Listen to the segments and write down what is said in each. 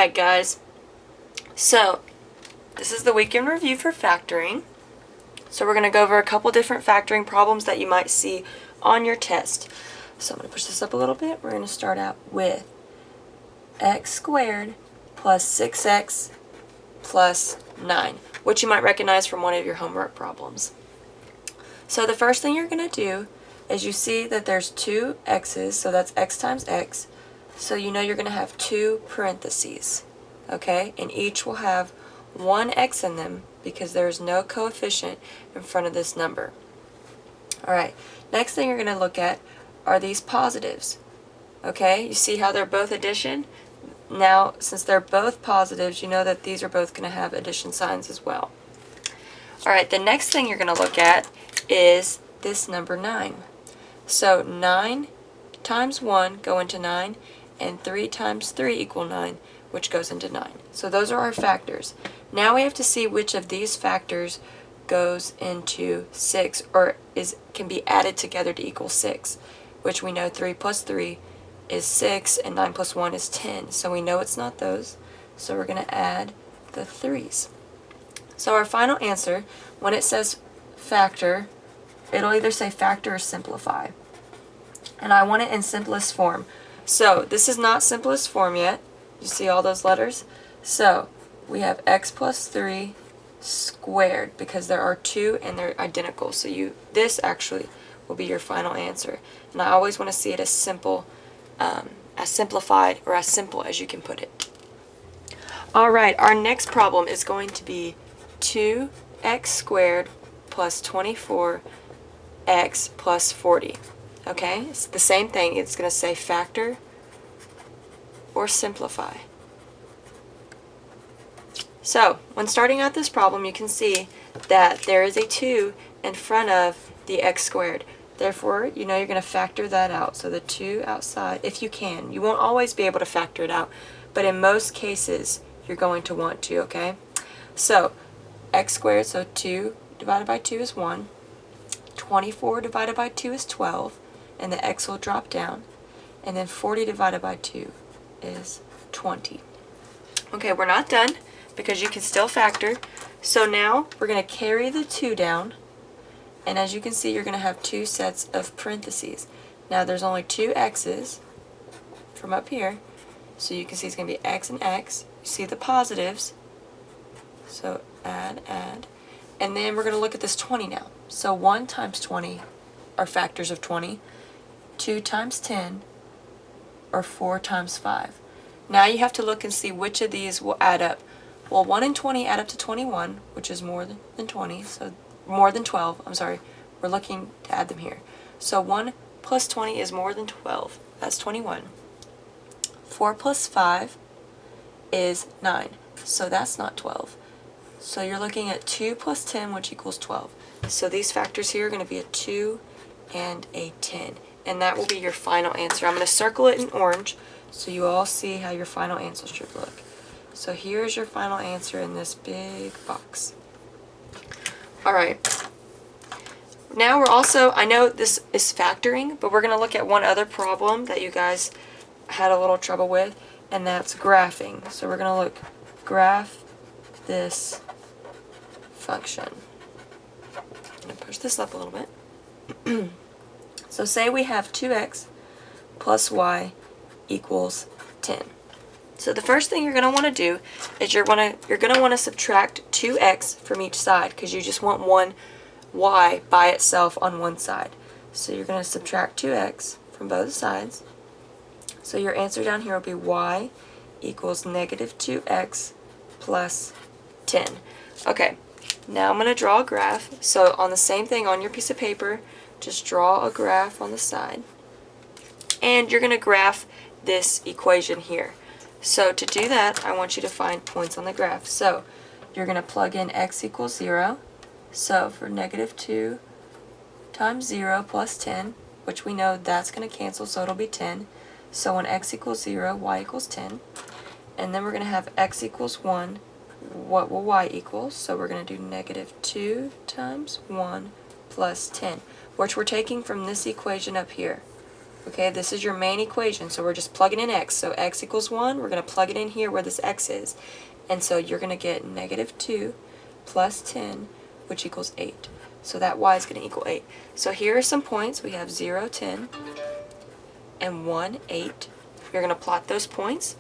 Alright guys, so this is the weekend review for factoring. So we're going to go over a couple different factoring problems that you might see on your test. So I'm going to push this up a little bit. We're going to start out with x squared plus 6x plus 9, which you might recognize from one of your homework problems. So the first thing you're going to do is you see that there's two x's, so that's x times x. So you know you're going to have two parentheses, okay? And each will have one x in them because there is no coefficient in front of this number. Alright, next thing you're going to look at are these positives, okay? You see how they're both addition? Now, since they're both positives, you know that these are both going to have addition signs as well. Alright, the next thing you're going to look at is this number 9. So 9 times 1 go into 9, and 3 times 3 equal 9, which goes into 9. So those are our factors. Now we have to see which of these factors goes into 6 or can be added together to equal 6, which we know 3 plus 3 is 6 and 9 plus 1 is 10. So we know it's not those. So we're going to add the 3's. So our final answer, when it says factor, it'll either say factor or simplify. And I want it in simplest form. So this is not simplest form yet. You see all those letters? So we have x plus 3 squared because there are two and they're identical. So this actually will be your final answer. And I always want to see it as simple, as simplified or as simple as you can put it. Alright, our next problem is going to be 2x squared plus 24x plus 40. Okay, it's the same thing. It's going to say factor or simplify. So, when starting out this problem, you can see that there is a 2 in front of the x squared. Therefore, you know you're going to factor that out. So the 2 outside, if you can. You won't always be able to factor it out, but in most cases, you're going to want to, okay? So, x squared, so 2 divided by 2 is 1. 24 divided by 2 is 12. And the x will drop down, and then 40 divided by 2 is 20. Okay, we're not done because you can still factor. So now we're going to carry the 2 down, and as you can see, you're going to have two sets of parentheses. Now there's only two x's from up here, so you can see it's going to be x and x. You see the positives, so add, and then we're going to look at this 20 now. So 1 times 20 are factors of 20. 2 times 10, or 4 times 5. Now you have to look and see which of these will add up. Well, 1 and 20 add up to 21, which is more than 20, so more than 12, I'm sorry. We're looking to add them here. So 1 plus 20 is more than 12, that's 21. 4 plus 5 is 9, so that's not 12. So you're looking at 2 plus 10, which equals 12. So these factors here are going to be a 2 and a 10. And that will be your final answer. I'm going to circle it in orange so you all see how your final answer should look. So here's your final answer in this big box. Alright. Now we're also, I know this is factoring, but we're going to look at one other problem that you guys had a little trouble with, and that's graphing. So we're going to look, graph this function. I'm going to push this up a little bit. So say we have 2x plus y equals 10. So the first thing you're going to want to do is you're going to want to subtract 2x from each side because you just want one y by itself on one side. So you're going to subtract 2x from both sides. So your answer down here will be y equals negative 2x plus 10. Okay, now I'm going to draw a graph. So on the same thing on your piece of paper, just draw a graph on the side. And you're going to graph this equation here. So to do that, I want you to find points on the graph. So you're going to plug in x equals 0. So for negative 2 times 0 plus 10, which we know that's going to cancel, so it'll be 10. So when x equals 0, y equals 10. And then we're going to have x equals 1. What will y equal? So we're going to do negative 2 times 1 plus 10. Which we're taking from this equation up here. Okay, this is your main equation, so we're just plugging in x. So x equals 1, we're going to plug it in here where this x is. And so you're going to get negative 2 plus 10, which equals 8. So that y is going to equal 8. So here are some points. We have 0, 10, and 1, 8. You're going to plot those points.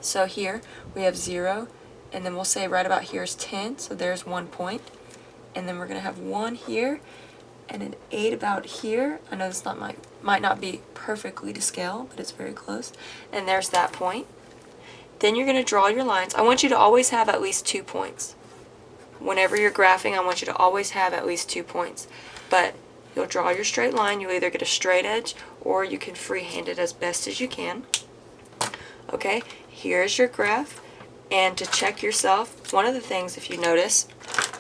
So here we have 0, and then we'll say right about here is 10, so there's 1 point. And then we're going to have 1 here, and an 8 about here. I know this might not be perfectly to scale, but it's very close. And there's that point. Then you're going to draw your lines. I want you to always have at least 2 points. Whenever you're graphing, I want you to always have at least 2 points. But you'll draw your straight line. You'll either get a straight edge, or you can freehand it as best as you can. Okay, here's your graph. And to check yourself, one of the things, if you notice,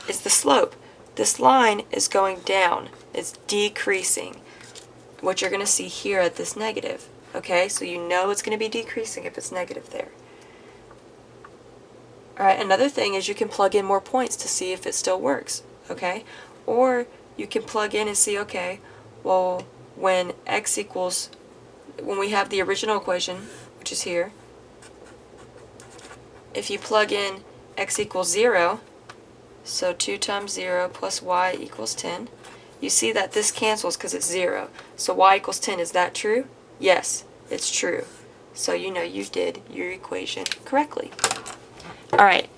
is the slope. This line is going down. It's decreasing, what you're going to see here at this negative. Okay, so you know it's going to be decreasing if it's negative there. Alright, another thing is you can plug in more points to see if it still works. Okay, or you can plug in and see, okay, well, when we have the original equation, which is here, if you plug in x equals 0, so 2 times 0 plus y equals 10, you see that this cancels because it's 0. So y equals 10, is that true? Yes, it's true. So you know you did your equation correctly. Alright,